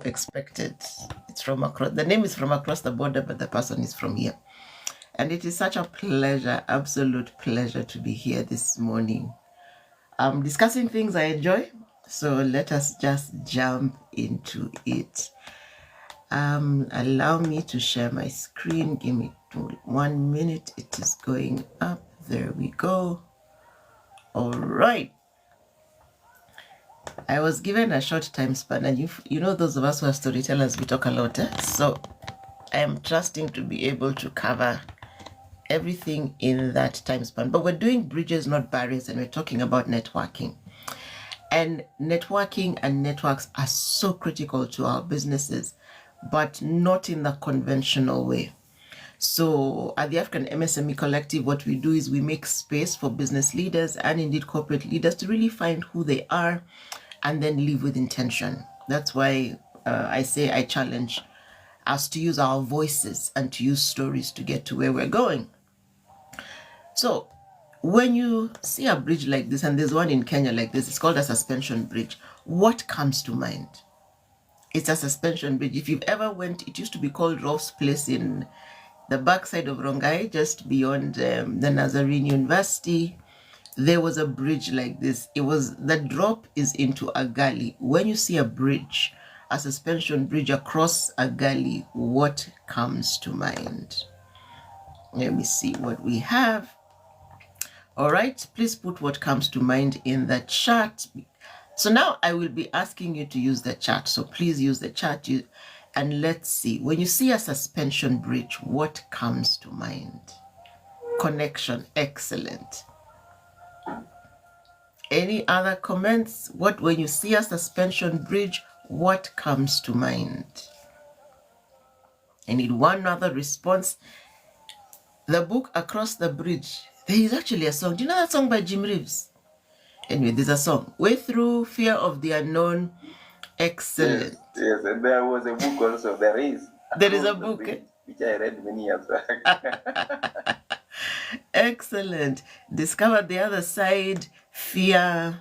expected. It's from across, the name is from across the border, but the person is from here. And it is such a pleasure, absolute pleasure to be here this morning. I'm discussing things I enjoy, so let us just jump into it. Allow me to share my screen. Give me 1 minute. It is going up. There we go. All right. I was given a short time span, and you know those of us who are storytellers, we talk a lot. So I am trusting to be able to cover everything in that time span. But we're doing bridges, not barriers, and we're talking about networking. And networking and networks are so critical to our businesses, but not in the conventional way. So at the African MSME Collective, what we do is we make space for business leaders and indeed corporate leaders to really find who they are and then live with intention. That's why I say I challenge us to use our voices and to use stories to get to where we're going. So when you see a bridge like this, and there's one in Kenya like this, it's called a suspension bridge, what comes to mind? It's a suspension bridge. If you've ever went, it used to be called Rolf's Place in the backside of Rongai, just beyond the Nazarene University. There was a bridge like this. It was, the drop is into a gully. When you see a bridge, a suspension bridge across a gully, what comes to mind? Let me see what we have. All right, please put what comes to mind in the chat. So now I will be asking you to use the chat. So please use the chat. And let's see, when you see a suspension bridge, what comes to mind? Connection, excellent. Any other comments? When you see a suspension bridge, what comes to mind? I need one other response. The book Across the Bridge, there is actually a song. Do you know that song by Jim Reeves? Anyway, there's a song. Way Through Fear of the Unknown. Excellent. Yes, and there was a book also. There is a book, which I read many years back. Excellent. Discover the Other Side, Fear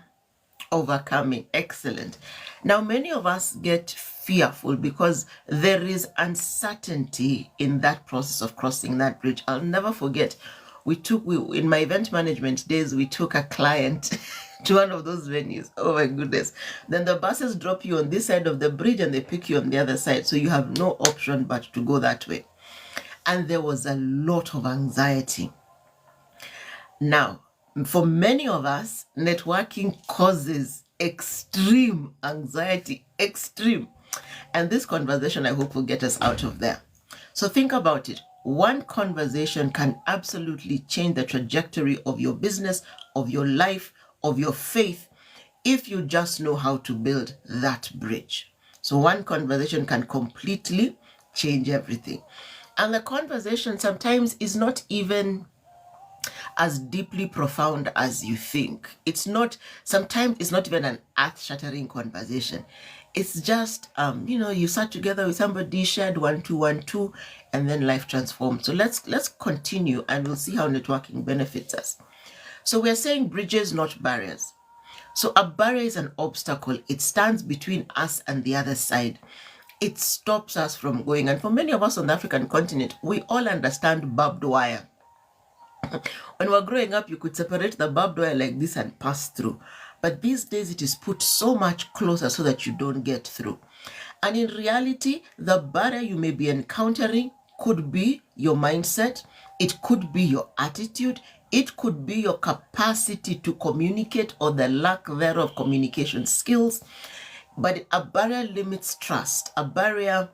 Overcoming. Excellent. Now, many of us get fearful because there is uncertainty in that process of crossing that bridge. I'll never forget, in my event management days, we took a client to one of those venues. Oh my goodness. Then the buses drop you on this side of the bridge and they pick you on the other side. So you have no option but to go that way. And there was a lot of anxiety. Now, for many of us, networking causes extreme anxiety, extreme. And this conversation, I hope, will get us out of there. So think about it. One conversation can absolutely change the trajectory of your business, of your life, of your faith, if you just know how to build that bridge. So one conversation can completely change everything. And the conversation sometimes is not even as deeply profound as you think. Sometimes it's not even an earth-shattering conversation. It's just, you sat together with somebody, shared 1, 2, 1, 2, and then life transformed. So let's continue and we'll see how networking benefits us. So we're saying bridges, not barriers. So a barrier is an obstacle. It stands between us and the other side. It stops us from going. And for many of us on the African continent, we all understand barbed wire. When we're growing up, you could separate the barbed wire like this and pass through. But these days, it is put so much closer so that you don't get through. And in reality, the barrier you may be encountering could be your mindset. It could be your attitude. It could be your capacity to communicate or the lack thereof communication skills. But a barrier limits trust. A barrier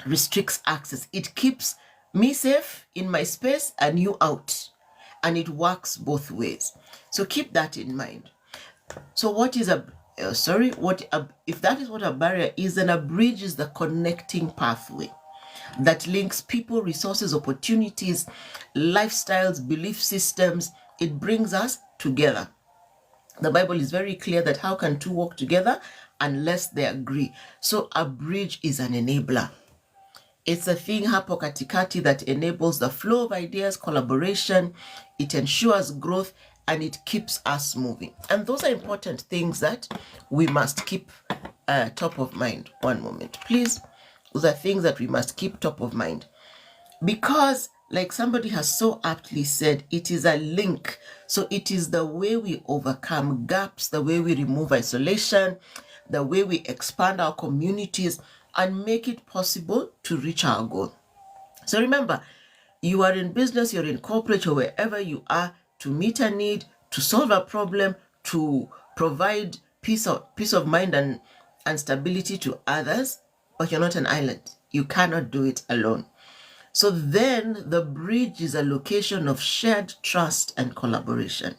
restricts access. It keeps me safe in my space and you out. And it works both ways. So keep that in mind. So what is if that is what a barrier is, then a bridge is the connecting pathway that links people, resources, opportunities, lifestyles, belief systems. It brings us together. The Bible is very clear that how can two walk together unless they agree? So a bridge is an enabler. It's a thing hapo katikati that enables the flow of ideas, collaboration. It ensures growth and it keeps us moving. And those are important things that we must keep top of mind. One moment, please. Those are things that we must keep top of mind. Because, like somebody has so aptly said, it is a link. So it is the way we overcome gaps, the way we remove isolation, the way we expand our communities and make it possible to reach our goal. So remember, you are in business, you're in corporate, or wherever you are, to meet a need, to solve a problem, to provide peace of mind and stability to others, but you're not an island. You cannot do it alone. So then the bridge is a location of shared trust and collaboration.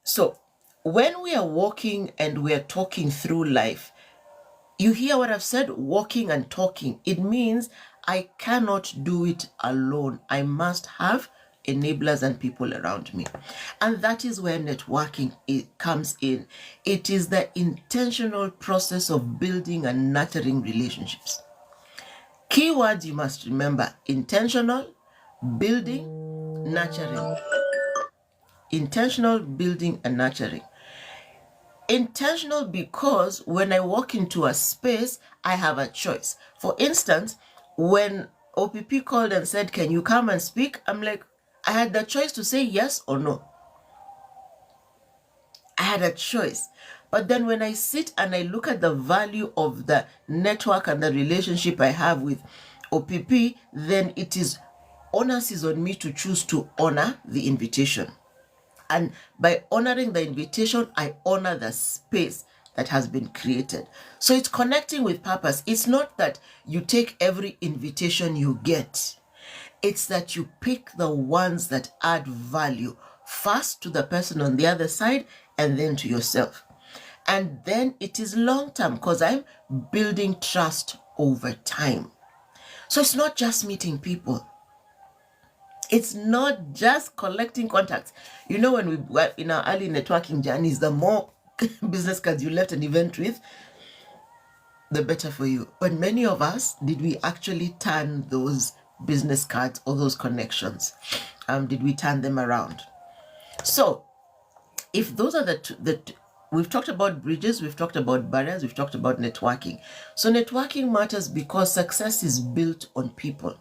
So when we are walking and we are talking through life, you hear what I've said, walking and talking. It means I cannot do it alone. I must have enablers and people around me. And that is where networking comes in. It is the intentional process of building and nurturing relationships. Keywords you must remember: intentional, building, nurturing. Intentional, building, and nurturing. Intentional because when I walk into a space, I have a choice. For instance, when OPP called and said, "Can you come and speak?" I'm like, I had the choice to say yes or no. I had a choice. But then when I sit and I look at the value of the network and the relationship I have with OPP, then it is onus is on me to choose to honor the invitation. And by honoring the invitation, I honor the space that has been created. So it's connecting with purpose. It's not that you take every invitation you get. It's that you pick the ones that add value, first to the person on the other side and then to yourself. And then it is long term because I'm building trust over time. So it's not just meeting people. It's not just collecting contacts. You know, when we were in our early networking journeys, the more business cards you left an event with, the better for you. But many of us, did we actually turn those business cards or those connections? Did we turn them around? So if those are we've talked about bridges, we've talked about barriers, we've talked about networking. So networking matters because success is built on people.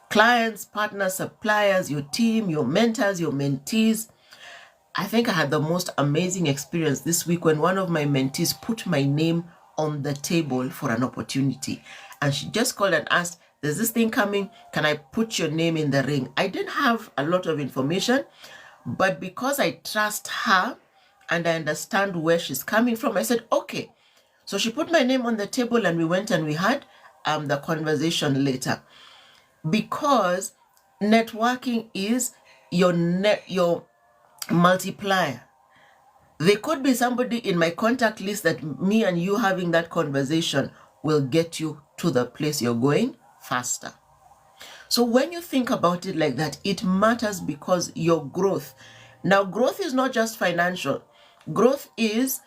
Clients, partners, suppliers, your team, your mentors, your mentees. I think I had the most amazing experience this week when one of my mentees put my name on the table for an opportunity. And she just called and asked, "There's this thing coming. Can I put your name in the ring?" I didn't have a lot of information, but because I trust her and I understand where she's coming from, I said, okay. So she put my name on the table and we went and we had the conversation later. Because networking is your multiplier. There could be somebody in my contact list that me and you having that conversation will get you to the place you're going faster. So when you think about it like that, it matters because your growth. Now, growth is not just financial. Growth is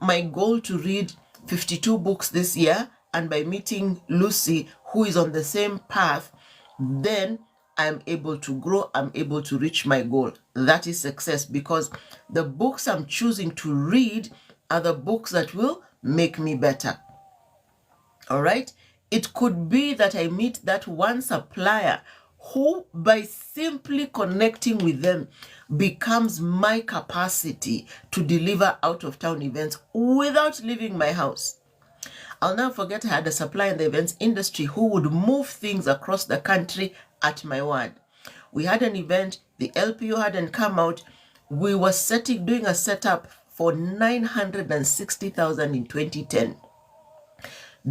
my goal to read 52 books this year, and by meeting Lucy, who is on the same path, then I'm able to grow, I'm able to reach my goal. That is success because the books I'm choosing to read are the books that will make me better. All right? It could be that I meet that one supplier who, by simply connecting with them, becomes my capacity to deliver out-of-town events without leaving my house. I'll never forget I had a supplier in the events industry who would move things across the country at my word. We had an event, the LPO hadn't come out. We were doing a setup for 960,000 in 2010.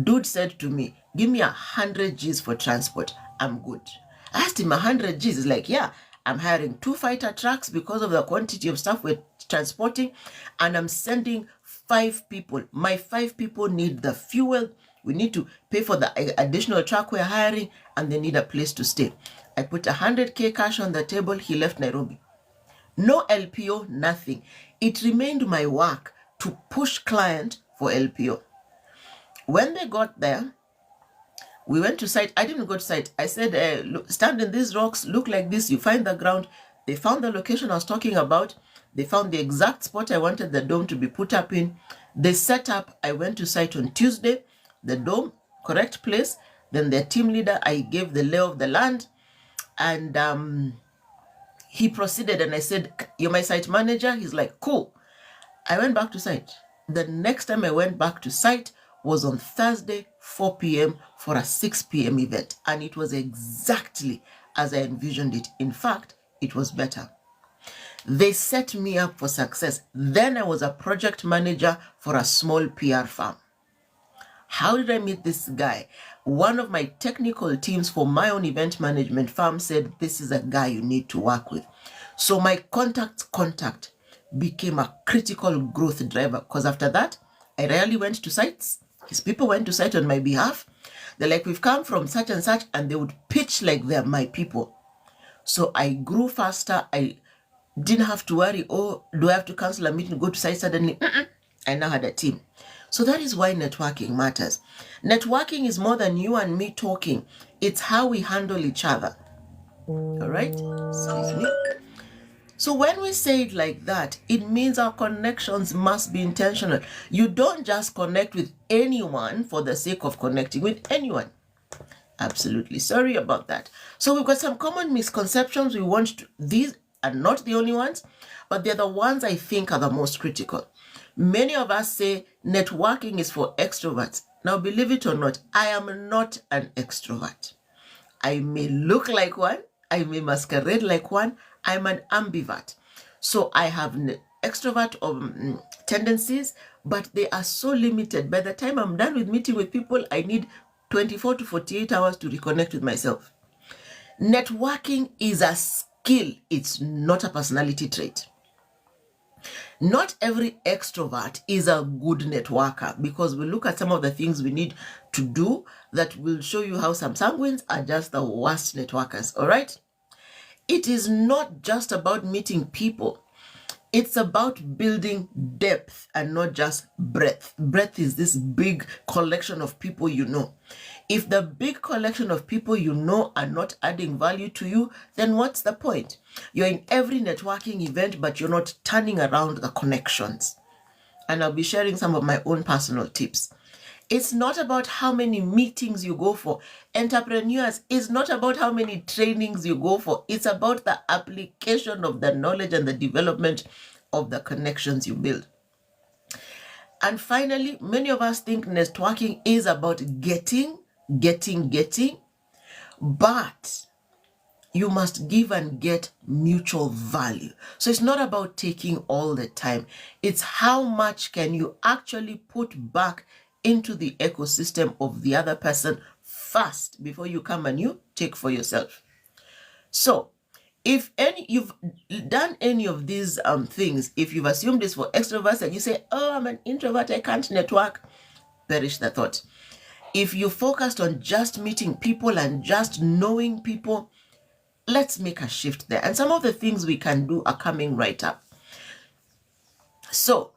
Dude said to me, "Give me 100 G's for transport. I'm good." I asked him, 100 G's? He's like, "Yeah, I'm hiring 2 fighter trucks because of the quantity of stuff we're transporting, and I'm sending 5 people. My 5 people need the fuel. We need to pay for the additional truck we're hiring, and they need a place to stay." I put 100K cash on the table. He left Nairobi. No LPO, nothing. It remained my work to push client for LPO. When they got there, We went to site. I didn't go to site. I said, look, stand in these rocks, look like this. You find the ground. They found the location I was talking about. They found the exact spot I wanted the dome to be put up in. They set up. I went to site on Tuesday. The dome, correct place. Then their team leader, I gave the lay of the land. And he proceeded, and I said, you're my site manager? He's like, cool. I went back to site. The next time I went back to site was on Thursday, 4 p.m. for a 6 p.m. event. And it was exactly as I envisioned it. In fact, it was better. They set me up for success. Then I was a project manager for a small PR firm. How did I meet this guy? One of my technical teams for my own event management firm said, this is a guy you need to work with. So my contact became a critical growth driver, because after that, I rarely went to sites. His people went to site on my behalf. They're like, we've come from such and such, and they would pitch like they're my people. So I grew faster. I didn't have to worry, oh, do I have to cancel a meeting, go to site suddenly? I now had a team. So that is why networking matters. Networking is more than you and me talking. It's how we handle each other. All right? Excuse me. So when we say it like that, it means our connections must be intentional. You don't just connect with anyone for the sake of connecting with anyone. Absolutely sorry about that. So we've got some common misconceptions. These are not the only ones, but they're the ones I think are the most critical. Many of us say networking is for extroverts. Now, believe it or not, I am not an extrovert. I may look like one. I may masquerade like one. I'm an ambivert. So I have extrovert tendencies, but they are so limited. By the time I'm done with meeting with people, I need 24 to 48 hours to reconnect with myself. Networking is a skill. It's not a personality trait. Not every extrovert is a good networker, because we look at some of the things we need to do that will show you how some sanguines are just the worst networkers, all right? It is not just about meeting people. It's about building depth and not just breadth. Breadth is this big collection of people you know. If the big collection of people you know are not adding value to you, then what's the point? You're in every networking event, but you're not turning around the connections. And I'll be sharing some of my own personal tips. It's not about how many meetings you go for. Entrepreneurs, it's not about how many trainings you go for. It's about the application of the knowledge and the development of the connections you build. And finally, many of us think networking is about getting, but you must give and get mutual value. So it's not about taking all the time. It's how much can you actually put back into the ecosystem of the other person first before you come and you take for yourself. So if you've done any of these things, if you've assumed this for extroverts and you say, oh, I'm an introvert, I can't network, perish the thought. If you focused on just meeting people and just knowing people, let's make a shift there. And some of the things we can do are coming right up. So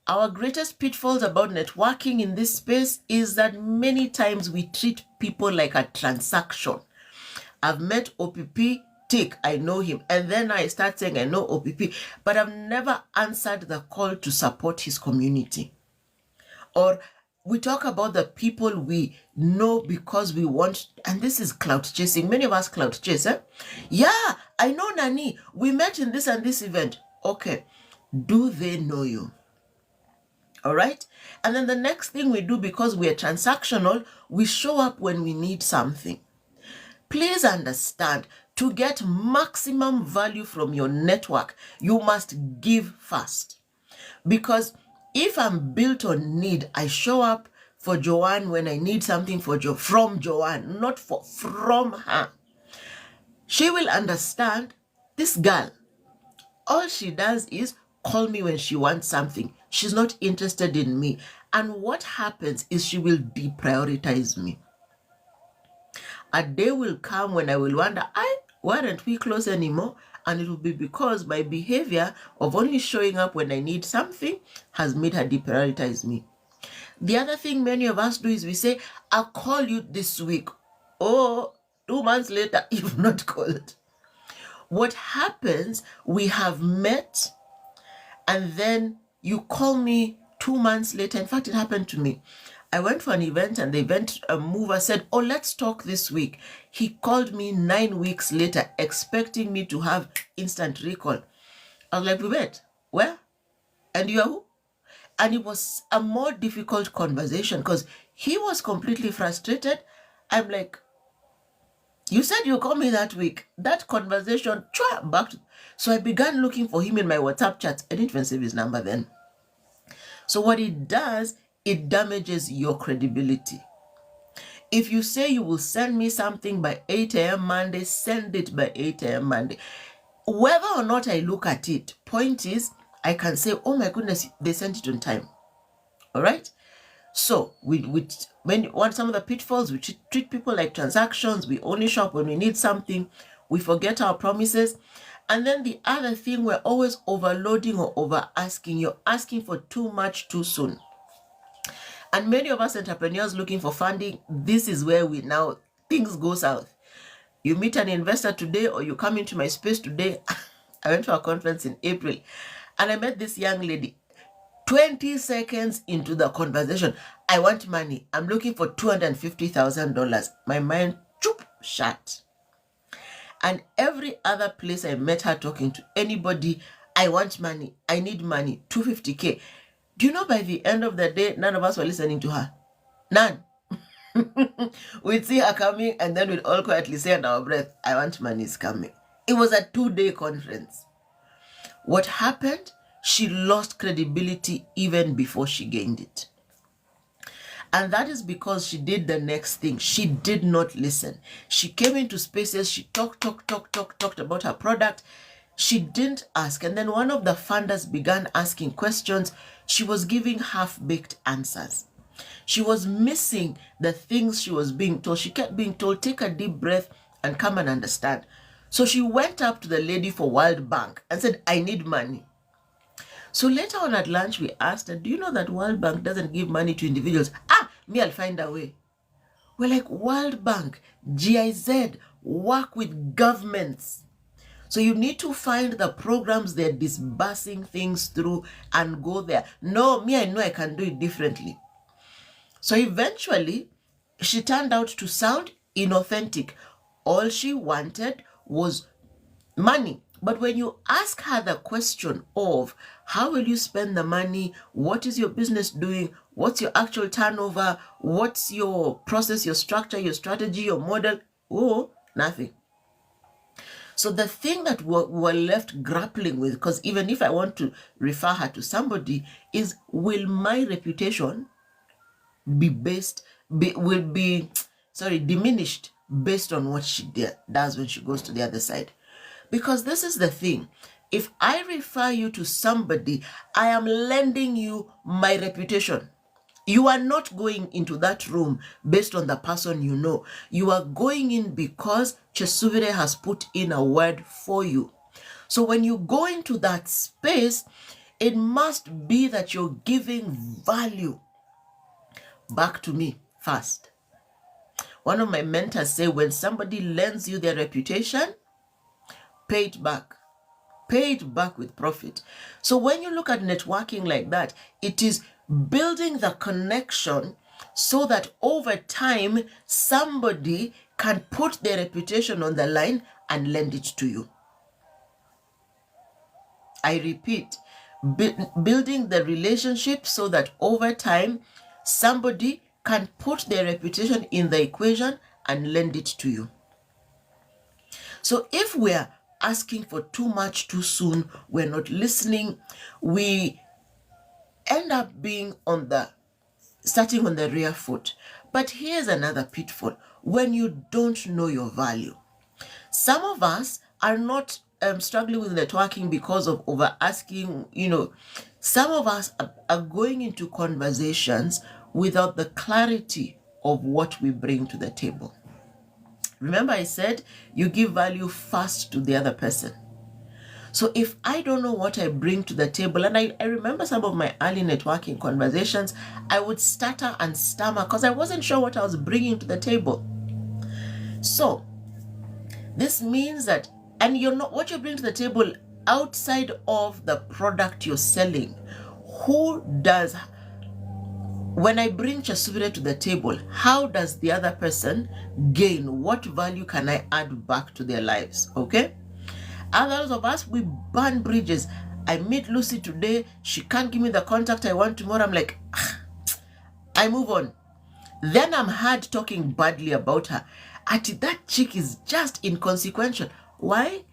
our greatest pitfalls about networking in this space is that many times we treat people like a transaction. I've met OPP, tick, I know him. And then I start saying I know OPP, but I've never answered the call to support his community. Or we talk about the people we know because we want, and this is clout chasing. Many of us clout chase. Yeah, I know Nani. We met in this and this event. Okay, do they know you? All right. And then the next thing we do, because we are transactional, we show up when we need something. Please understand, to get maximum value from your network, you must give first. Because if I'm built on need, I show up for Joanne when I need something from Joanne, not from her. She will understand, this girl, all she does is call me when she wants something. She's not interested in me. And what happens is she will deprioritize me. A day will come when I will wonder, why aren't we close anymore? And it will be because my behavior of only showing up when I need something has made her deprioritize me. The other thing many of us do is we say, I'll call you this week. or 2 months later, you've not called. What happens, we have met, and then you call me 2 months later. In fact, it happened to me. I went for an event, and the event mover said, oh, let's talk this week. He called me 9 weeks later, expecting me to have instant recall. I was like, we met. Where? And you are who? And it was a more difficult conversation because he was completely frustrated. I'm like, you said you call me that week. That conversation, back to... So I began looking for him in my WhatsApp chats. I didn't even save his number then. So what it does, it damages your credibility. If you say you will send me something by 8 a.m. Monday, send it by 8 a.m. Monday. Whether or not I look at it, point is, I can say, oh my goodness, they sent it on time. All right? So when some of the pitfalls, we treat people like transactions. We only shop when we need something. We forget our promises. And then the other thing, we're always overloading or over asking. You're asking for too much too soon. And many of us entrepreneurs looking for funding, this is where things go south. You meet an investor today, or you come into my space today. I went to a conference in April, and I met this young lady. 20 seconds into the conversation, I want money. I'm looking for $250,000. My mind, shut. And every other place I met her talking to anybody, I want money. I need money. 250K. Do you know, by the end of the day, none of us were listening to her. None. We'd see her coming, and then we'd all quietly say under our breath, I want money is coming. It was a 2-day conference. What happened? She lost credibility even before she gained it. And that is because she did the next thing. She did not listen. She came into spaces, she talked about her product. She didn't ask. And then one of the funders began asking questions. She was giving half-baked answers. She was missing the things she was being told. She kept being told, take a deep breath and come and understand. So she went up to the lady for World Bank and said, I need money. So later on at lunch, we asked her, do you know that World Bank doesn't give money to individuals? Me, I'll find a way. We're like, World Bank, GIZ, work with governments. So you need to find the programs they're disbursing things through and go there. No, me, I know I can do it differently. So eventually, she turned out to sound inauthentic. All she wanted was money. But when you ask her the question of how will you spend the money, what is your business doing, what's your actual turnover, what's your process, your structure, your strategy, your model, nothing. So the thing that we're left grappling with, because even if I want to refer her to somebody, is will my reputation be diminished based on what she does when she goes to the other side? Because this is the thing. If I refer you to somebody, I am lending you my reputation. You are not going into that room based on the person you know. You are going in because Chesuvire has put in a word for you. So when you go into that space, it must be that you're giving value back to me first. One of my mentors say, when somebody lends you their reputation, pay it back. Pay it back with profit. So when you look at networking like that, it is building the connection so that over time, somebody can put their reputation on the line and lend it to you. I repeat, building the relationship so that over time, somebody can put their reputation in the equation and lend it to you. So if we're asking for too much too soon, we're not listening, we end up being starting on the rear foot. But here's another pitfall: when you don't know your value. Some of us are not struggling with networking because of over asking. Some of us are going into conversations without the clarity of what we bring to the table. Remember, I said you give value first to the other person. So if I don't know what I bring to the table, and I remember some of my early networking conversations, I would stutter and stammer because I wasn't sure what I was bringing to the table. So this means that, and you're not, what you bring to the table outside of the product you're selling, who does, when I bring Chasubire to the table, how does the other person gain? What value can I add back to their lives? Okay? Others of us, we burn bridges. I meet Lucy today. She can't give me the contact I want tomorrow. I'm like, I move on. Then I'm hard talking badly about her. That chick is just inconsequential. Why?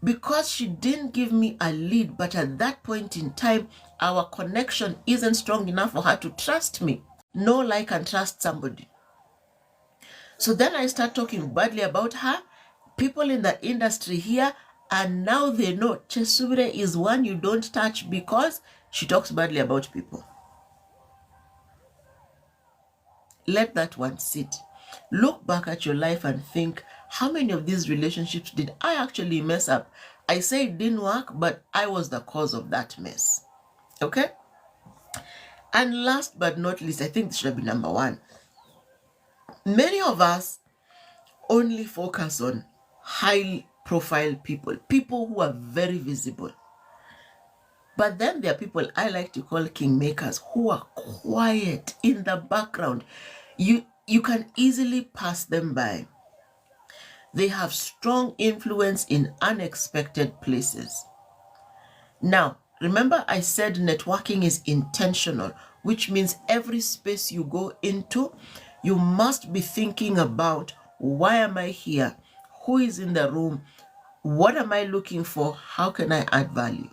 Because she didn't give me a lead, but at that point in time, our connection isn't strong enough for her to trust me. Know, like, and trust somebody. So then I start talking badly about her. People in the industry here, and now they know Chesubire is one you don't touch because she talks badly about people. Let that one sit. Look back at your life and think, how many of these relationships did I actually mess up? I say it didn't work, but I was the cause of that mess. Okay? And last but not least, I think this should be number one. Many of us only focus on high profile people, people who are very visible. But then there are people I like to call kingmakers who are quiet in the background. You can easily pass them by. They have strong influence in unexpected places. Now, remember I said networking is intentional, which means every space you go into, you must be thinking about, why am I here? Who is in the room? What am I looking for? How can I add value?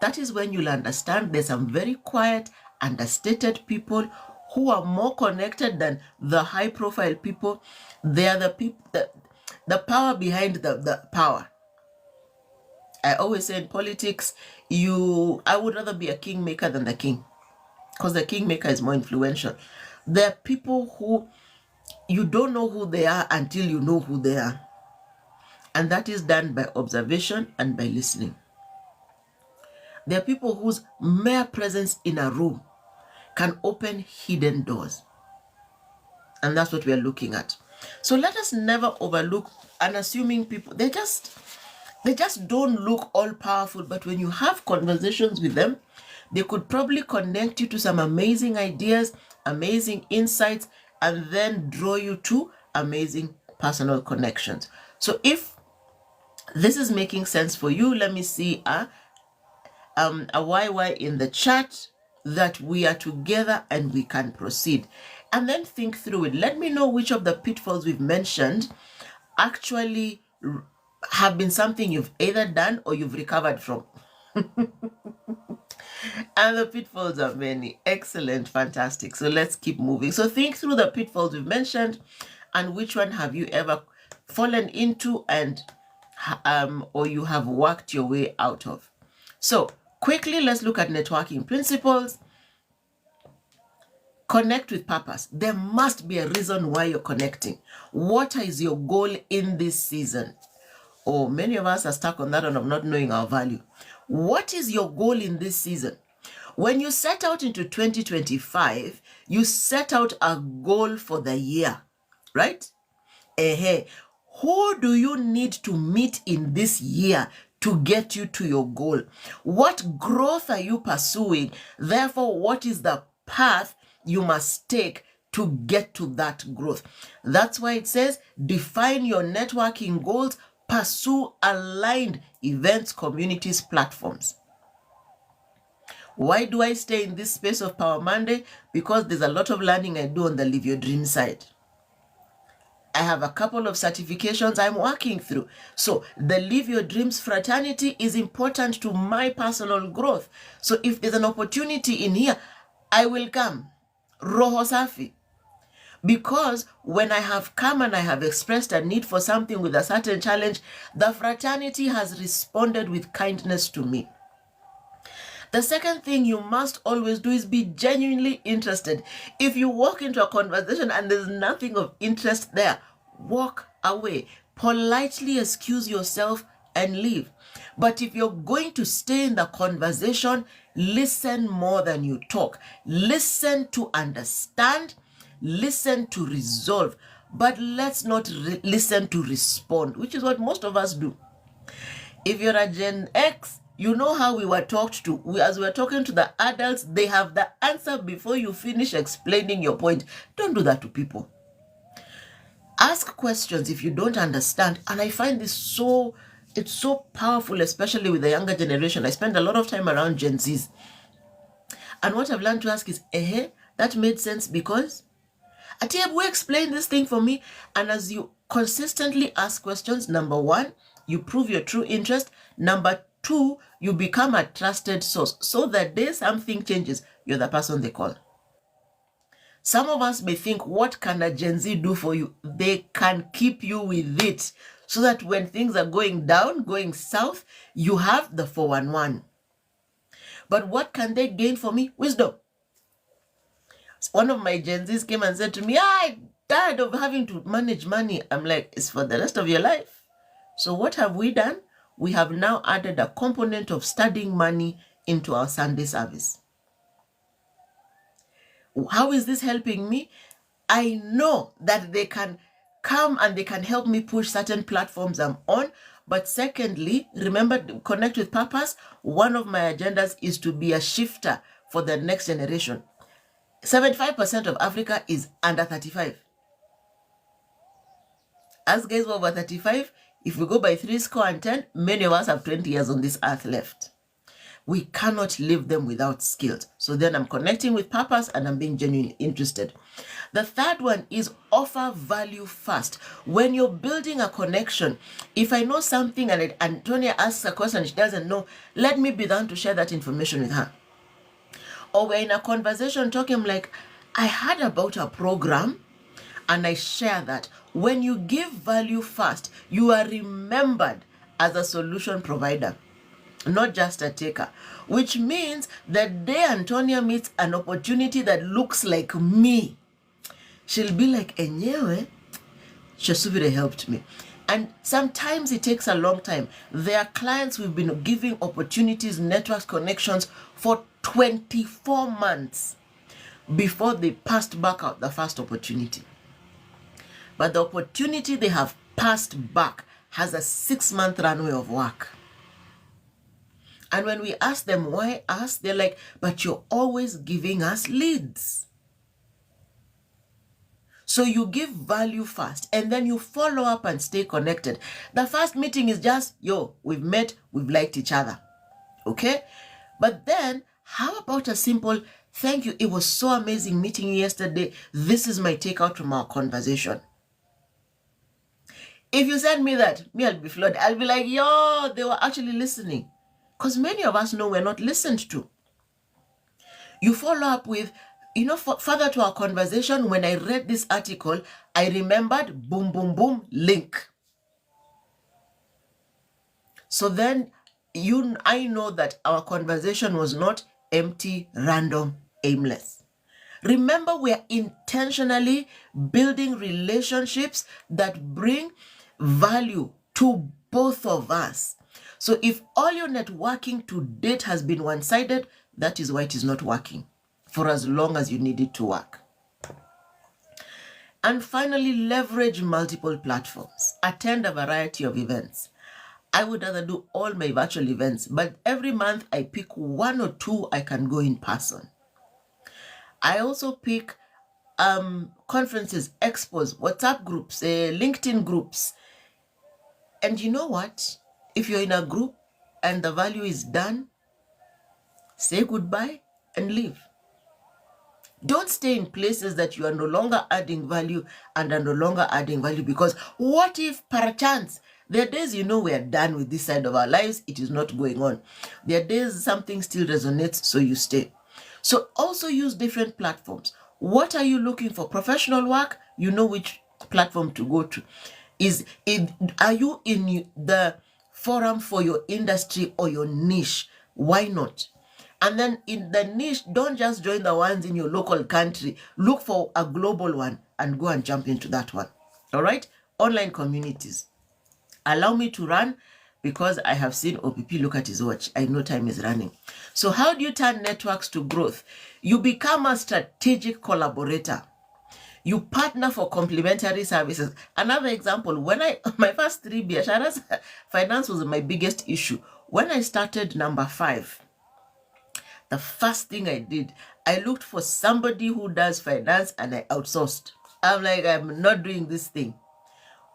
That is when you'll understand there's some very quiet, understated people who are more connected than the high profile people. They are the people, the power behind the power. I always say in politics, I would rather be a kingmaker than the king, because the kingmaker is more influential. There are people who you don't know who they are until you know who they are. And that is done by observation and by listening. There are people whose mere presence in a room can open hidden doors. And that's what we are looking at. So let us never overlook unassuming people. They just don't look all powerful, but when you have conversations with them, they could probably connect you to some amazing ideas, amazing insights, and then draw you to amazing personal connections. So if this is making sense for you, let me see a YY in the chat that we are together and we can proceed. And then think through it. Let me know which of the pitfalls we've mentioned actually have been something you've either done or you've recovered from. And the pitfalls are many. Excellent, fantastic. So let's keep moving. So think through the pitfalls we've mentioned and which one have you ever fallen into and or you have worked your way out of. So quickly, let's look at networking principles. Connect with purpose. There must be a reason why you're connecting. What is your goal in this season? Oh, many of us are stuck on that one of not knowing our value. What is your goal in this season? When you set out into 2025, you set out a goal for the year, right? Who do you need to meet in this year to get you to your goal? What growth are you pursuing? Therefore, what is the path you must take to get to that growth? That's why it says, define your networking goals, pursue aligned events, communities, platforms. Why do I stay in this space of Power Monday? Because there's a lot of learning I do on the Live Your Dream side. I have a couple of certifications I'm working through. So the Live Your Dreams fraternity is important to my personal growth. So if there's an opportunity in here, I will come. Roho safi. Because when I have come and I have expressed a need for something with a certain challenge, the fraternity has responded with kindness to me. The second thing you must always do is be genuinely interested. If you walk into a conversation and there's nothing of interest there, walk away. Politely excuse yourself and leave. But if you're going to stay in the conversation, listen more than you talk. Listen to understand. listen to resolve, but let's not listen to respond, which is what most of us do. If you're a Gen X, you know how we were talked to. As we're talking to the adults, they have the answer before you finish explaining your point. Don't do that to people. Ask questions if you don't understand. And I find this it's so powerful, especially with the younger generation. I spend a lot of time around Gen Zs. And what I've learned to ask is, that made sense because Atiabu explain this thing for me. And as you consistently ask questions, number one, you prove your true interest. Number two, you become a trusted source. So that day something changes, you're the person they call. Some of us may think, what can a Gen Z do for you? They can keep you with it so that when things are going down, going south, you have the 411. But what can they gain for me? Wisdom. One of my Gen Zs came and said to me, I'm tired of having to manage money. I'm like, it's for the rest of your life. So what have we done? We have now added a component of studying money into our Sunday service. How is this helping me? I know that they can come and they can help me push certain platforms I'm on. But secondly, remember, connect with purpose. One of my agendas is to be a shifter for the next generation. 75% of Africa is under 35. As guys who are over 35, if we go by 10, many of us have 20 years on this earth left. We cannot leave them without skills. So then I'm connecting with purpose and I'm being genuinely interested. The third one is offer value first. When you're building a connection, if I know something and Antonia asks a question she doesn't know, let me be the one to share that information with her. Or we're in a conversation talking, I'm like, I heard about a program and I share that. When you give value first, you are remembered as a solution provider, not just a taker, which means that day Antonia meets an opportunity that looks like me, she'll be like, enyewe, Shasubire helped me. And sometimes it takes a long time. There are clients we've been giving opportunities, networks, connections for 24 months before they passed back out the first opportunity. But the opportunity they have passed back has a 6-month runway of work. And when we ask them why us, they're like, but you're always giving us leads. So you give value first and then you follow up and stay connected. The first meeting is just, yo, we've met, we've liked each other. Okay? But then how about a simple thank you? It was so amazing meeting you yesterday. This is my takeout from our conversation. If you send me that, I'll be flooded. I'll be like, yo, they were actually listening. Because many of us know we're not listened to. You follow up with, further to our conversation, when I read this article, I remembered, boom, boom, boom, link. So then I know that our conversation was not empty, random, aimless. Remember, we are intentionally building relationships that bring value to both of us. So if all your networking to date has been one-sided, that is why it is not working for as long as you need it to work. And finally, leverage multiple platforms. Attend a variety of events. I would rather do all my virtual events, but every month I pick 1 or 2 I can go in person. I also pick conferences, expos, WhatsApp groups, LinkedIn groups. And you know what? If you're in a group and the value is done, say goodbye and leave. Don't stay in places that you are no longer adding value and are no longer adding value, because what if, perchance, there are days we are done with this side of our lives, it is not going on. There are days something still resonates, so you stay. So also use different platforms. What are you looking for? Professional work? You know which platform to go to. Are you in the forum for your industry or your niche? Why not? And then in the niche, don't just join the ones in your local country. Look for a global one and go and jump into that one. All right? Online communities. Allow me to run, because I have seen OPP look at his watch. I know time is running. So how do you turn networks to growth? You become a strategic collaborator. You partner for complementary services. Another example, when my first 3 biasharas, finance was my biggest issue. When I started number 5, the first thing I did, I looked for somebody who does finance and I outsourced. I'm like, I'm not doing this thing.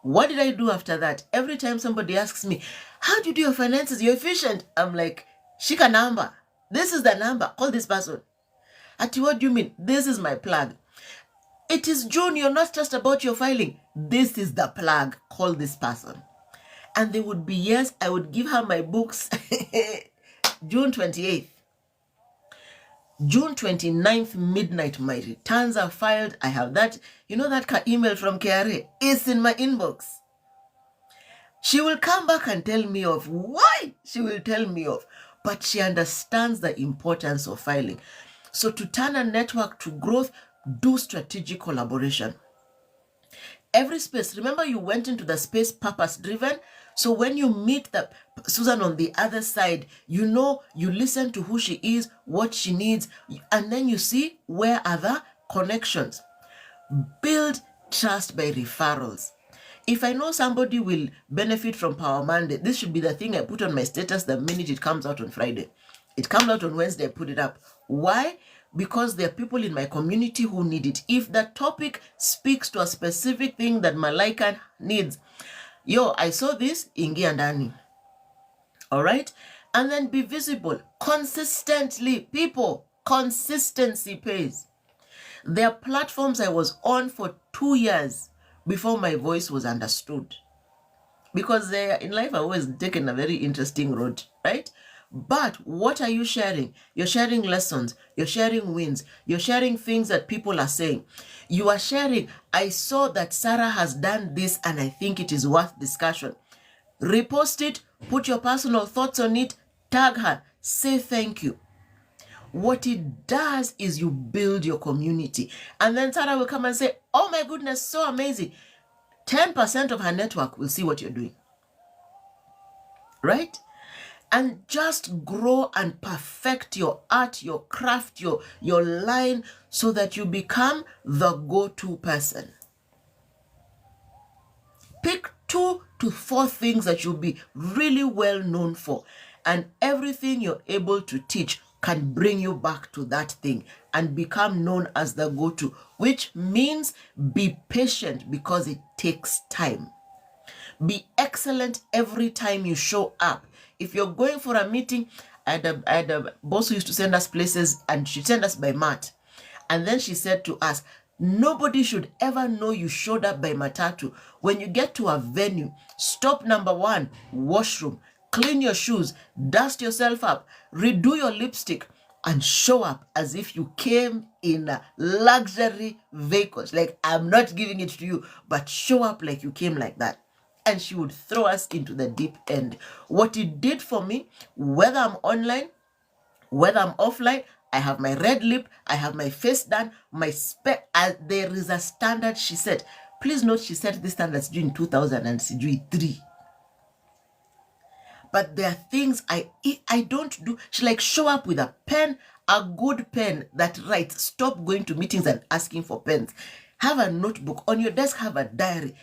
What did I do after that? Every time somebody asks me, how do you do your finances? You're efficient. I'm like, shika number. This is the number. Call this person. Ati, what do you mean? This is my plug. It is June. You're not just about your filing. This is the plug. Call this person. And they would be, yes, I would give her my books. June 28th. June 29th, midnight, my returns are filed. I have that, you know, that email from KRA is in my inbox. She will come back and tell me of why she will tell me of, but she understands the importance of filing. So to turn a network to growth, do strategic collaboration. Every space, remember you went into the space purpose driven. So when you meet the Susan on the other side, you know, you listen to who she is, what she needs, and then you see where are the connections. Build trust by referrals. If I know somebody will benefit from Power Monday, this should be the thing I put on my status the minute it comes out on Friday. It comes out on Wednesday, I put it up. Why? Because there are people in my community who need it. If the topic speaks to a specific thing that Malaika needs, yo, I saw this, Ingi and Annie. All right? And then be visible consistently. People, consistency pays. There are platforms I was on for 2 years before my voice was understood. Because in life, I've always taken a very interesting road, right? But what are you sharing? You're sharing lessons. You're sharing wins. You're sharing things that people are saying. You are sharing, I saw that Sarah has done this and I think it is worth discussion. Repost it, put your personal thoughts on it, tag her, say thank you. What it does is you build your community. And then Sarah will come and say, oh my goodness, so amazing. 10% of her network will see what you're doing. Right? And just grow and perfect your art, your craft, your line, so that you become the go-to person. Pick 2 to 4 things that you'll be really well known for. And everything you're able to teach can bring you back to that thing and become known as the go-to, which means be patient because it takes time. Be excellent every time you show up. If you're going for a meeting, I had a boss who used to send us places, and she sent us by mat. And then she said to us, nobody should ever know you showed up by matatu. When you get to a venue, stop number 1, washroom, clean your shoes, dust yourself up, redo your lipstick, and show up as if you came in a luxury vehicle. Like, I'm not giving it to you, but show up like you came like that. And she would throw us into the deep end. What it did for me, whether I'm online, whether I'm offline, I have my red lip, I have my face done, my there is a standard she set. Please note, she set this standards during 2003. But there are things I don't do. She like show up with a pen, a good pen that writes. Stop going to meetings and asking for pens. Have a notebook. On your desk, have a diary.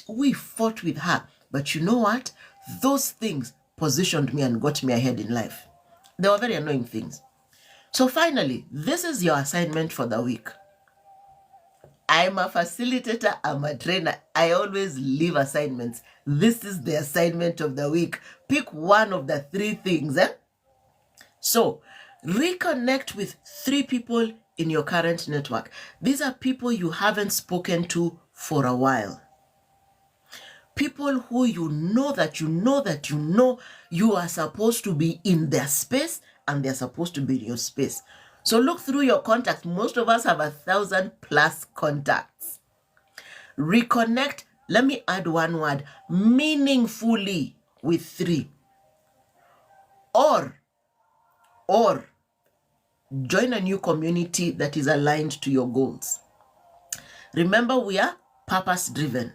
We fought with her. But you know what? Those things positioned me and got me ahead in life. They were very annoying things. So finally, this is your assignment for the week. I'm a facilitator, I'm a trainer. I always leave assignments. This is the assignment of the week. Pick one of the 3 things. So, reconnect with 3 people in your current network. These are people you haven't spoken to for a while. People who you know you are supposed to be in their space and they're supposed to be in your space. So look through your contacts. Most of us have 1,000+ contacts. Reconnect. Let me add one word. Meaningfully with 3. Or join a new community that is aligned to your goals. Remember, we are purpose driven.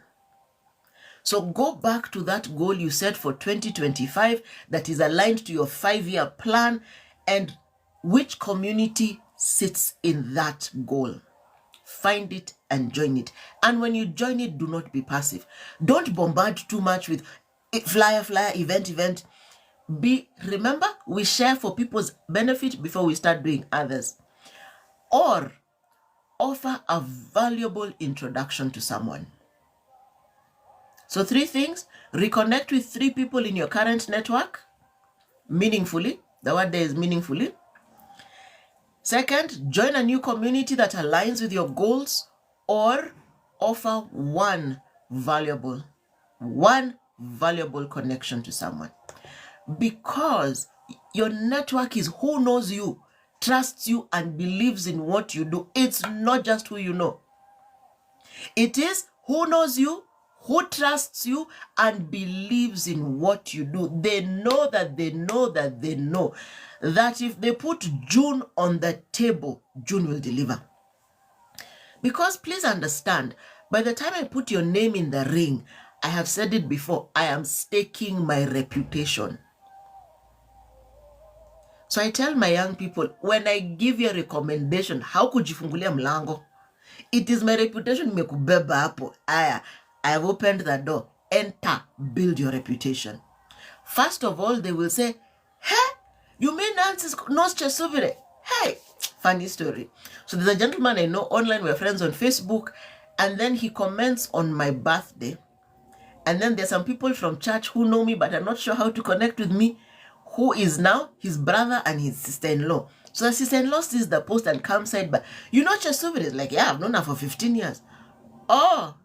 So go back to that goal you set for 2025 that is aligned to your 5-year plan, and which community sits in that goal. find it and join it. And when you join it, do not be passive. Don't bombard too much with flyer, event. Remember, we share for people's benefit before we start doing others. Or offer a valuable introduction to someone. So 3 things: reconnect with 3 people in your current network meaningfully. The word there is meaningfully. Second, join a new community that aligns with your goals, or offer one valuable connection to someone. Because your network is who knows you, trusts you, and believes in what you do. It's not just who you know. It is who knows you, who trusts you, and believes in what you do. They know that if they put June on the table, June will deliver. Because please understand, by the time I put your name in the ring, I have said it before, I am staking my reputation. So I tell my young people, when I give you a recommendation, how could you fungulia mlango? It is my reputation mekubeba hapo. Aya, I have opened the door. Enter, build your reputation. First of all, they will say, hey, you mean Nancy's Nos Chesubire? Hey, funny story. So there's a gentleman I know online, we're friends on Facebook, and then he comments on my birthday. And then there's some people from church who know me but are not sure how to connect with me, who is now his brother and his sister-in-law. So the sister-in-law sees the post and comes side, but you know Chesubire is like, yeah, I've known her for 15 years. Oh,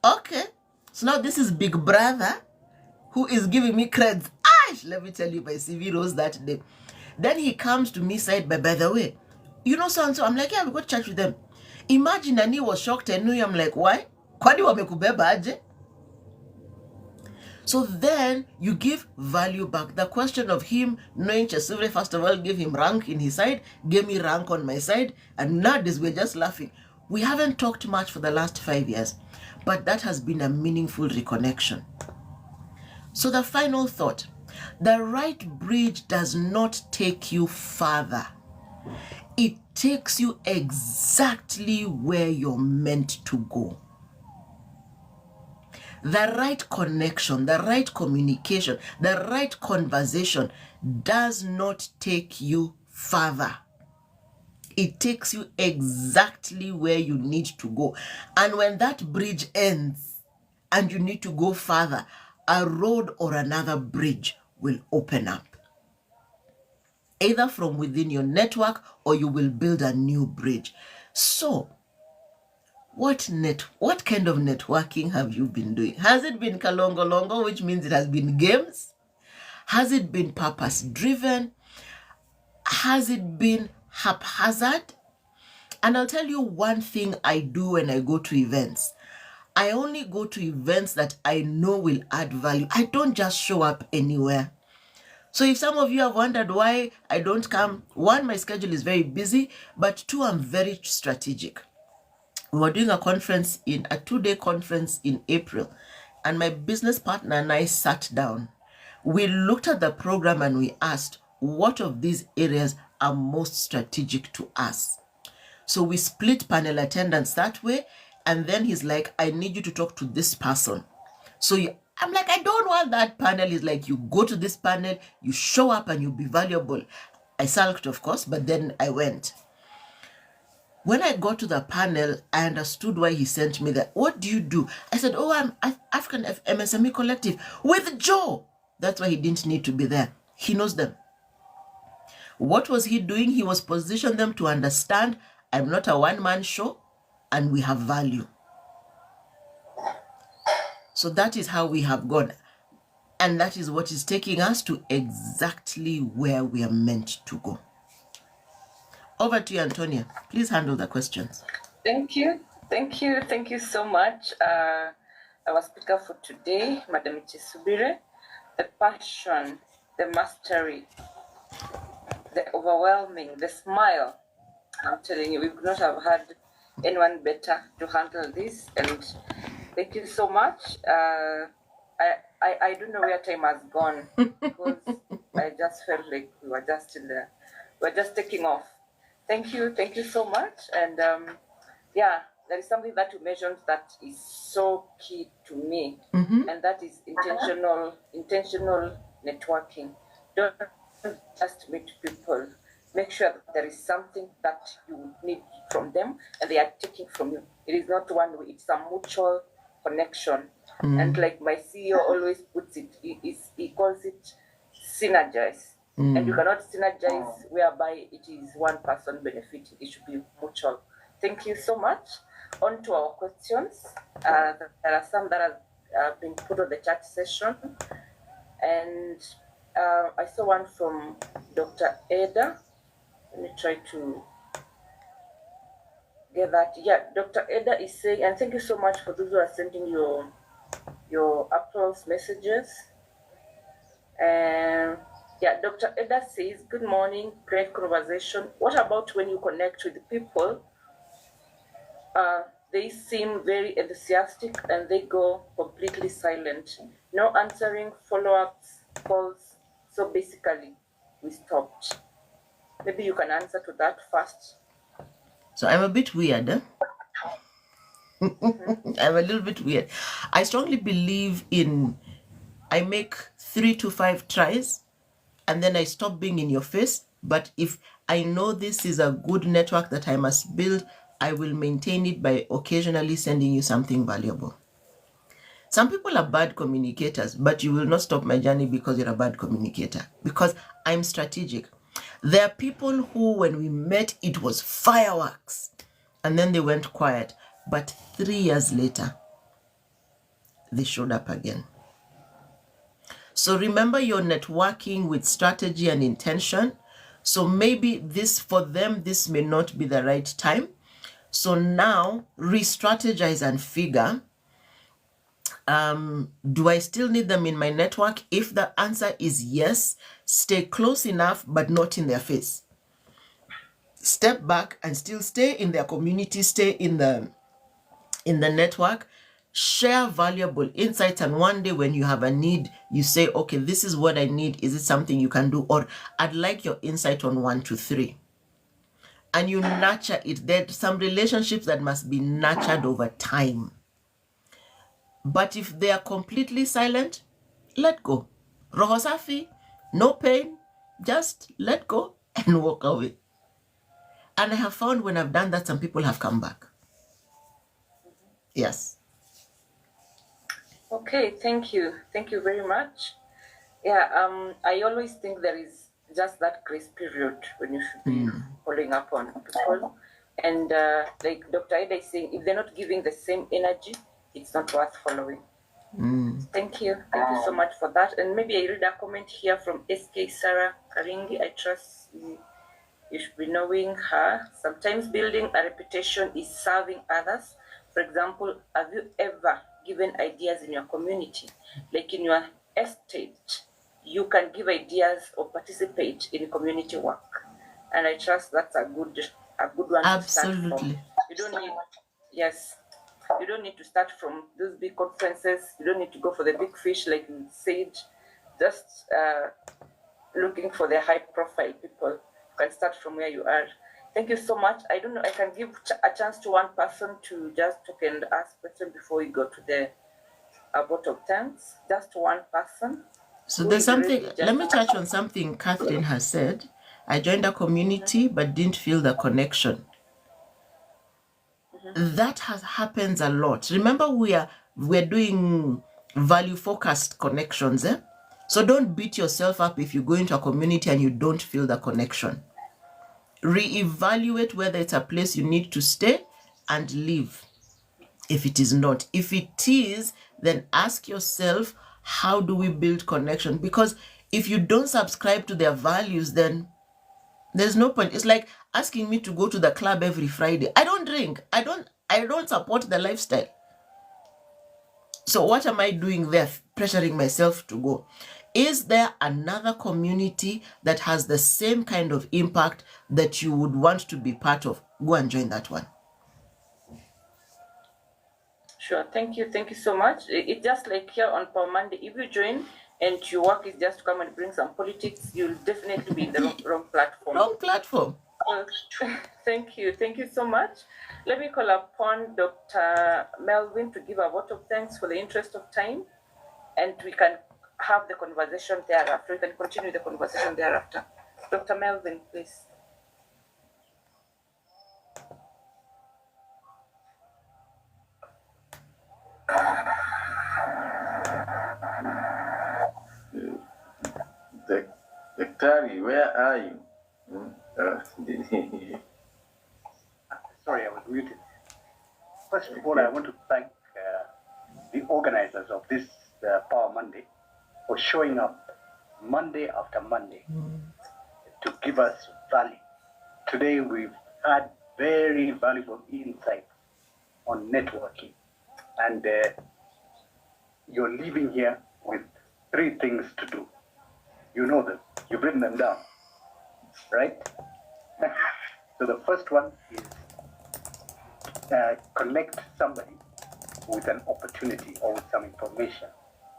okay. So now this is big brother who is giving me creds. Let me tell you, my CV rose that day. Then he comes to me side, by the way, you know so-and-so. I'm like, yeah, we go to church with them. Imagine, and he was shocked and knew. I'm like, why? Kwani wamekubeba aje? So then you give value back. The question of him knowing Chesubire, first of all, gave him rank in his side, gave me rank on my side, and nowadays we're just laughing. We haven't talked much for the last 5 years, but that has been a meaningful reconnection. So the final thought, the right bridge does not take you further. It takes you exactly where you're meant to go. The right connection, the right communication, the right conversation does not take you further. It takes you exactly where you need to go. And when that bridge ends and you need to go further, a road or another bridge will open up, either from within your network or you will build a new bridge. So what kind of networking have you been doing? Has it been kalongolongo, which means it has been games? Has it been purpose driven? Has it been haphazard? And I'll tell you one thing I do when I go to events. I only go to events that I know will add value. I don't just show up anywhere. So if some of you have wondered why I don't come, 1, my schedule is very busy, but 2, I'm very strategic. We were doing a 2-day conference in April, and my business partner and I sat down. We looked at the program and we asked, what of these areas are most strategic to us? So we split panel attendance that way. And then he's like, I need you to talk to this person. So I'm like, I don't want that panel. He's like, you go to this panel, you show up and you'll be valuable. I sulked, of course, but then I went. When I got to the panel, I understood why he sent me there. What do you do? I said, oh, I'm African MSME Collective with Joe. That's why he didn't need to be there. He knows them. What was he doing? He was positioning them to understand I'm not a one-man show and we have value. So that is how we have gone. And that is what is taking us to exactly where we are meant to go. Over to you, Antonia. Please handle the questions. Thank you. Thank you so much. Our speaker for today, Madam Chesubire, the passion, the mastery, the overwhelming, the smile. I'm telling you, we could not have had anyone better to handle this. And thank you so much. I don't know where time has gone because I just felt like we were just in there. We're just taking off. Thank you so much. And yeah, there is something that you mentioned that is so key to me, and that is intentional networking. Don't just meet people. Make sure that there is something that you need from them and they are taking from you. It is not one way, it's a mutual connection. And like my CEO always puts it, he calls it synergize. And you cannot synergize whereby it is one person benefiting. It should be mutual. Thank you so much. On to our questions. There are some that have been put on the chat session. And I saw one from Dr. Ada. Let me try to get that. Yeah, Dr. Ada is saying, and thank you so much for those who are sending your applause messages. And yeah, Dr. Eda says, good morning, great conversation. What about when you connect with people? They seem very enthusiastic and they go completely silent. No answering follow-ups, calls. So basically, we stopped. Maybe you can answer to that first. So I'm a bit weird. Huh? I'm a little bit weird. I strongly believe in, I make 3 to 5 tries and then I stop being in your face. But if I know this is a good network that I must build, I will maintain it by occasionally sending you something valuable. Some people are bad communicators, but you will not stop my journey because you're a bad communicator, because I'm strategic. There are people who, when we met, it was fireworks, and then they went quiet. But 3 years later, they showed up again. So remember, you're networking with strategy and intention. So maybe this, for them, this may not be the right time. So now re-strategize and figure, do I still need them in my network? If the answer is yes, stay close enough, but not in their face. Step back and still stay in their community, stay in the network, share valuable insights, and one day when you have a need, you say, okay, this is what I need. Is it something you can do? Or I'd like your insight on 1, 2, 3. And you nurture it. There's some relationships that must be nurtured over time. But if they are completely silent, let go. Roho safi, no pain, just let go and walk away. And I have found when I've done that, some people have come back. Yes. Okay, thank you. Thank you very much. Yeah, I always think there is just that grace period when you should be following up on people. And like Dr. Ida is saying, if they're not giving the same energy, it's not worth following. Thank you. Thank you so much for that. And maybe I read a comment here from SK Sarah Karingi. I trust you should be knowing her. Sometimes building a reputation is serving others. For example, have you ever given ideas in your community? Like in your estate, you can give ideas or participate in community work. And I trust that's a good one to start from. You don't need, yes, you don't need to start from those big conferences. You don't need to go for the big fish like you said. Just looking for the high profile people. You can start from where you are. Thank you so much. I don't know, I can give a chance to one person to just talk and ask questions before we go to the vote of thanks. Just one person. So there's something, let me touch on something Catherine has said. I joined a community but didn't feel the connection. That happens a lot. Remember, we're doing value focused connections. So don't beat yourself up if you go into a community and you don't feel the connection. Reevaluate whether it's a place you need to stay and leave. If it is not, if it is, then ask yourself, how do we build connection? Because if you don't subscribe to their values, then there's no point. It's like asking me to go to the club every Friday. I don't drink. I don't support the lifestyle. So what am I doing there, pressuring myself to go? Is there another community that has the same kind of impact that you would want to be part of? Go and join that one. Sure, thank you so much. It's just like here on Power Monday, if you join and your work is just to come and bring some politics, you'll definitely be in the wrong platform. Wrong platform. So, thank you so much. Let me call upon Dr. Melvin to give a vote of thanks for the interest of time, and we can have the conversation thereafter. We can continue the conversation thereafter. Dr. Melvin, please. Daktari, where are you? Sorry, I was muted. First of all, I want to thank the organizers of this Power Monday for showing up Monday after Monday to give us value. Today, we've had very valuable insights on networking. And you're leaving here with 3 things to do. You know them. You've written them down, right? So the first one is connect somebody with an opportunity or with some information.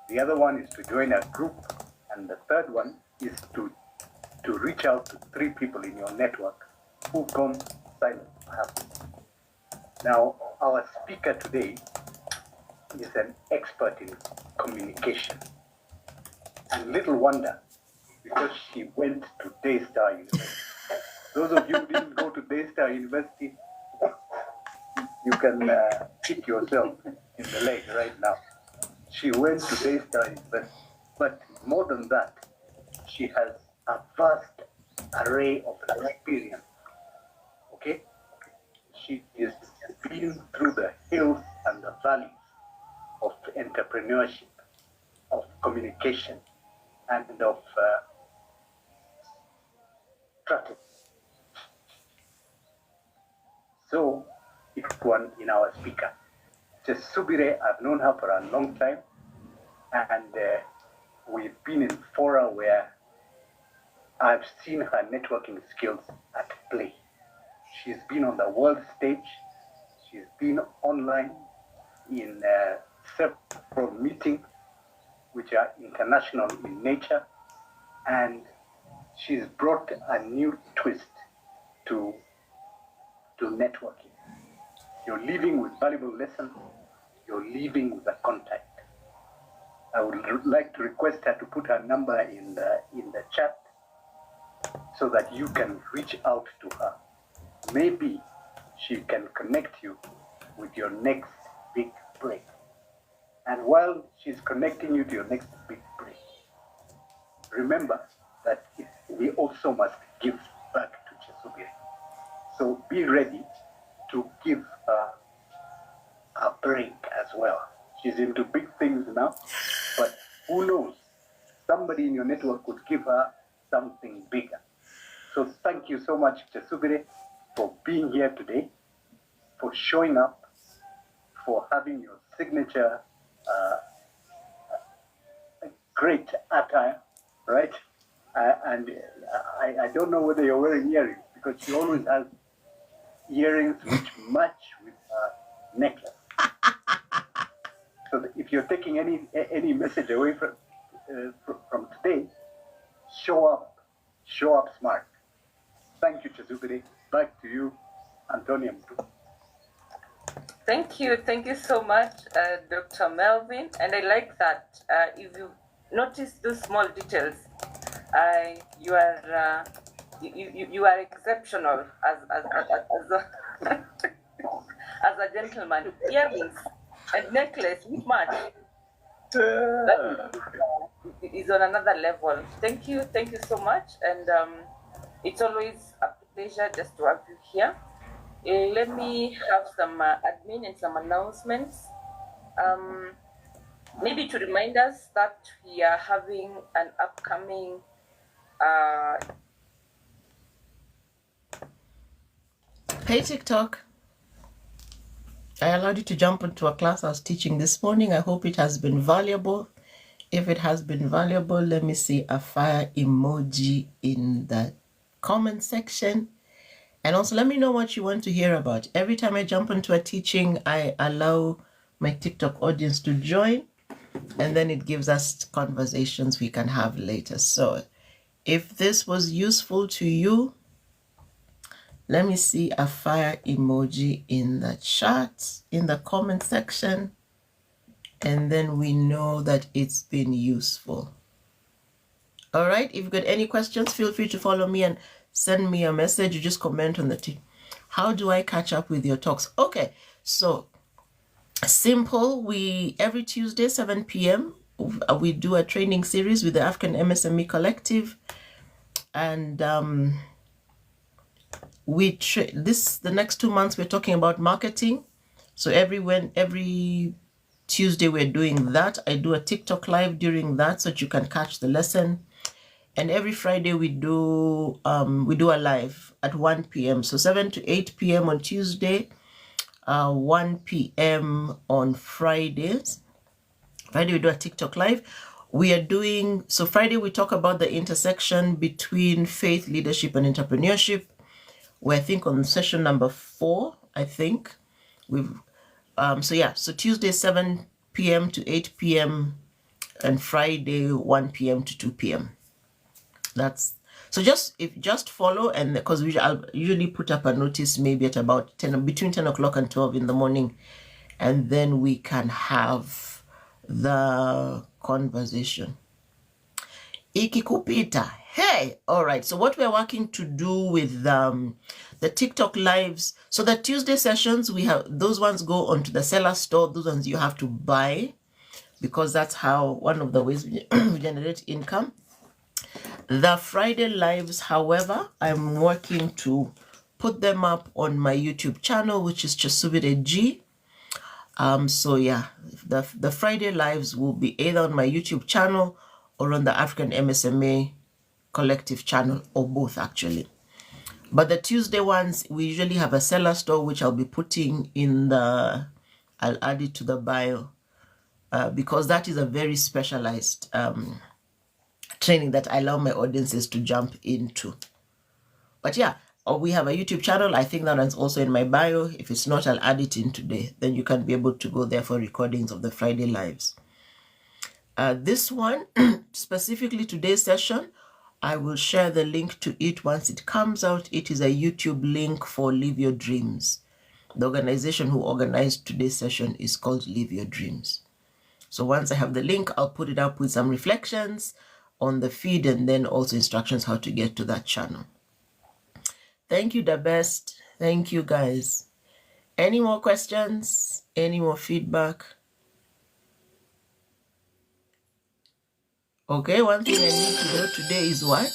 The other one is to join a group. And the third one is to reach out to 3 people in your network who gone silent, perhaps. Now, our speaker today is an expert in communication. And little wonder, because she went to Daystar University. Those of you who didn't go to Daystar University, you can kick yourself in the leg right now. She went to Daystar University. But more than that, she has a vast array of experience. Okay? She has been through the hills and the valleys of entrepreneurship, of communication, and of strategy. So, it's one in our speaker. Subire, I've known her for a long time, and we've been in fora where I've seen her networking skills at play. She's been on the world stage. She's been online in several meetings, which are international in nature, and she's brought a new twist to networking. You're leaving with valuable lessons. You're leaving with a contact. I would like to request her to put her number in the chat so that you can reach out to her. Maybe she can connect you with your next big break. And while she's connecting you to your next big break, remember that we also must give back to Chesubire. So be ready to give her a break as well. She's into big things now, but who knows? Somebody in your network could give her something bigger. So thank you so much, Chesubire, for being here today, for showing up, for having your signature great attire, right? And I don't know whether you're wearing earrings, because she always has earrings which match with her necklace. So if you're taking any message away from today, show up smart. Thank you, Chesubire. Back to you, Antonia Mtu. Thank you so much, Dr. Melvin. And I like that. If you notice those small details, you are exceptional as a as a gentleman. Earrings and necklace with match. That is on another level. Thank you so much, and it's always a pleasure just to have you here. Let me have some admin and some announcements. Maybe to remind us that we are having an upcoming Hey TikTok. I allowed you to jump into a class I was teaching this morning. I hope it has been valuable. If it has been valuable, let me see a fire emoji in the comment section. And also let me know what you want to hear about. Every time I jump into a teaching, I allow my TikTok audience to join, and then it gives us conversations we can have later. So if this was useful to you, Let me see a fire emoji in the chat, in the comment section, and then we know that it's been useful. All right, if you've got any questions, feel free to follow me and send me a message. You just comment on the team. How do I catch up with your talks? Okay, so simple. We every Tuesday 7 p.m. we do a training series with the African MSME Collective, and the next 2 months we're talking about marketing. So every Tuesday we're doing that. I do a TikTok live during that so that you can catch the lesson. And every Friday we do a live at 1 p.m. So 7 to 8 p.m. on Tuesday, 1 p.m. on Fridays. Friday we do a TikTok live. So Friday we talk about the intersection between faith, leadership, and entrepreneurship. We're, I think, on session number 4, I think. So Tuesday 7 p.m. to 8 p.m. and Friday 1 p.m. to 2 p.m. That's so just follow, and because I'll usually put up a notice maybe at about between 10 o'clock and 12 in the morning, and then we can have the conversation. Ikikupita. Hey, all right. So what we're working to do with the TikTok lives. So the Tuesday sessions, we have those ones go onto the seller store. Those ones you have to buy, because that's how one of the ways we generate income. The Friday lives, however, I'm working to put them up on my YouTube channel, which is Chesubire G. So yeah, the Friday lives will be either on my YouTube channel or on the African MSMA Collective channel, or both actually. But the Tuesday ones, we usually have a seller store, which I'll be putting in I'll add it to the bio, because that is a very specialized training that I allow my audiences to jump into. But yeah, we have a YouTube channel. I think that one's also in my bio. If it's not, I'll add it in today. Then you can be able to go there for recordings of the Friday lives. This one, specifically today's session, I will share the link to it once it comes out. It is a YouTube link for Live Your Dreams. The organization who organized today's session is called Live Your Dreams. So once I have the link, I'll put it up with some reflections on the feed, and then also instructions how to get to that channel. Thank you, the best. Thank you, guys. Any more questions? Any more feedback? Okay, one thing I need to know today is what?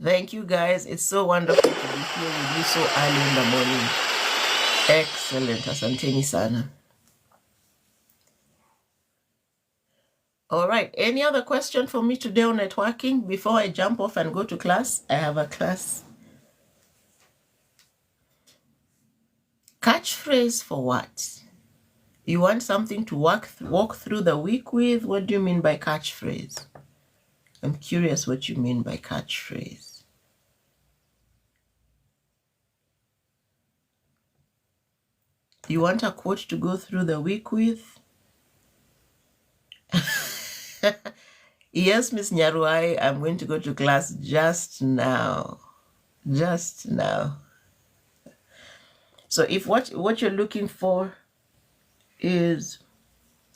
Thank you, guys. It's so wonderful to be here with you so early in the morning. Excellent. Asanteni sana. All right. Any other question for me today on networking before I jump off and go to class? I have a class. Catchphrase for what? You want something to walk through the week with? What do you mean by catchphrase? I'm curious what you mean by catchphrase. You want a quote to go through the week with? Yes, Miss Nyaruai, I'm going to go to class just now. Just now. So if what you're looking for is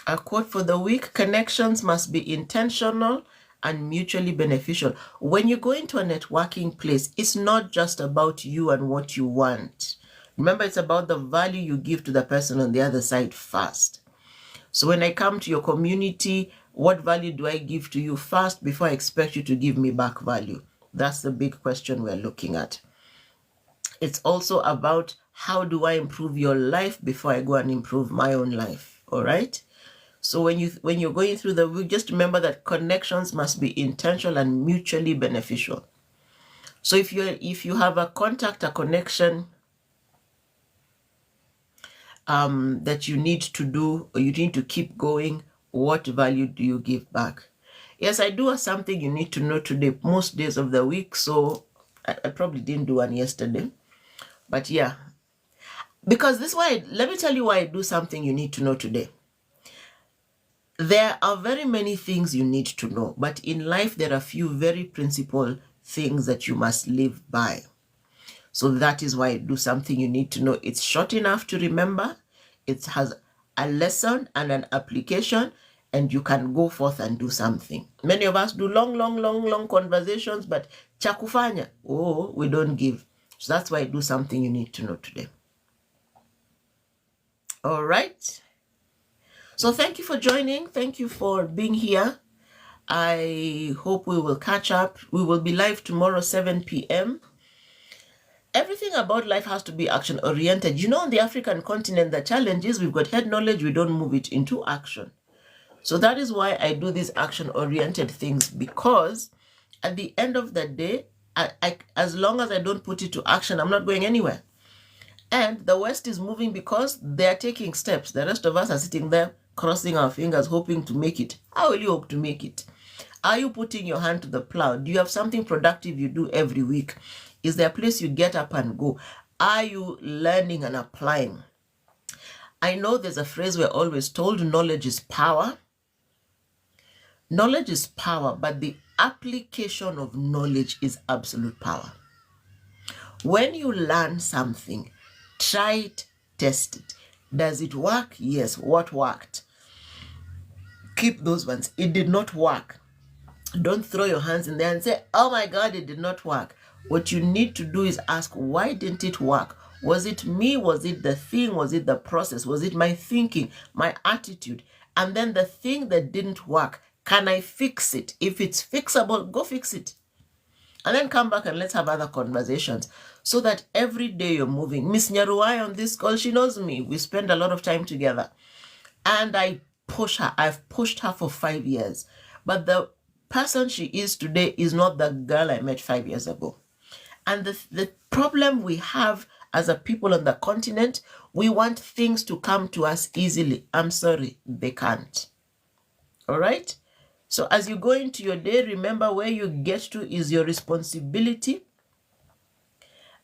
a quote for the week, connections must be intentional and mutually beneficial. When you go into a networking place, it's not just about you and what you want. Remember, it's about the value you give to the person on the other side first. So when I come to your community, what value do I give to you first before I expect you to give me back value? That's the big question we're looking at. It's also about how do I improve your life before I go and improve my own life, all right? So when you're going through the week, just remember that connections must be intentional and mutually beneficial. So if you have a contact, a connection that you need to do, or you need to keep going, what value do you give back? Yes, I do something you need to know today, most days of the week. So I probably didn't do one yesterday, but yeah, because let me tell you why I do something you need to know today. There are very many things you need to know, but in life there are few very principal things that you must live by. So that is why I do something you need to know. It's short enough to remember. It has a lesson and an application, and you can go forth and do something. Many of us do long conversations, but chakufanya, oh, we don't give. So that's why I do something you need to know today. All right. So thank you for joining. Thank you for being here. I hope we will catch up. We will be live tomorrow, 7 p.m. Everything about life has to be action oriented. You know, on the African continent, the challenge is we've got head knowledge, we don't move it into action. So that is why I do these action oriented things, because at the end of the day, as long as I don't put it to action, I'm not going anywhere. And the West is moving because they're taking steps. The rest of us are sitting there crossing our fingers, hoping to make it. How will you hope to make it? Are you putting your hand to the plow? Do you have something productive you do every week? Is there a place you get up and go? Are you learning and applying? I know there's a phrase we're always told, knowledge is power. Knowledge is power, but the application of knowledge is absolute power. When you learn something, try it, test it. Does it work? Yes. What worked? Keep those ones. It did not work. Don't throw your hands in there and say, oh my God, it did not work. What you need to do is ask, why didn't it work? Was it me? Was it the thing? Was it the process? Was it my thinking, my attitude? And then the thing that didn't work, can I fix it? If it's fixable, go fix it. And then come back and let's have other conversations, so that every day you're moving. Miss Nyaruai on this call, she knows me. We spend a lot of time together. And I push her. I've pushed her for 5 years. But the person she is today is not the girl I met 5 years ago. And the problem we have as a people on the continent, we want things to come to us easily. I'm sorry, they can't. All right? So as you go into your day, remember where you get to is your responsibility.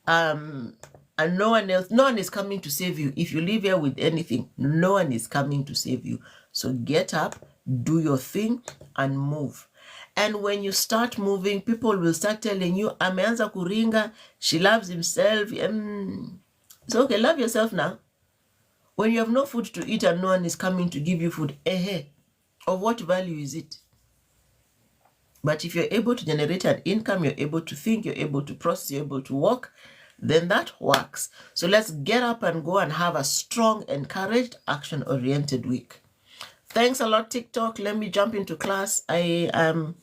And no one is coming to save you. If you live here with anything, no one is coming to save you. So get up, do your thing, and move. And when you start moving, people will start telling you, ameanza kuringa, she loves himself. It's okay, love yourself now. When you have no food to eat and no one is coming to give you food, of what value is it? But if you're able to generate an income, you're able to think, you're able to process, you're able to walk, then that works. So let's get up and go and have a strong, encouraged, action-oriented week. Thanks a lot, TikTok. Let me jump into class. I am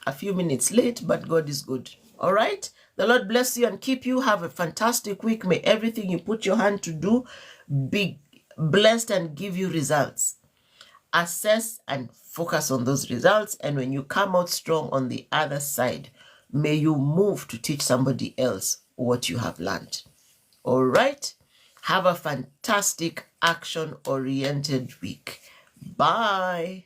a few minutes late, but God is good. All right? The Lord bless you and keep you. Have a fantastic week. May everything you put your hand to do be blessed and give you results. Assess and focus on those results. And when you come out strong on the other side, may you move to teach somebody else what you have learned. All right? Have a fantastic action-oriented week. Bye.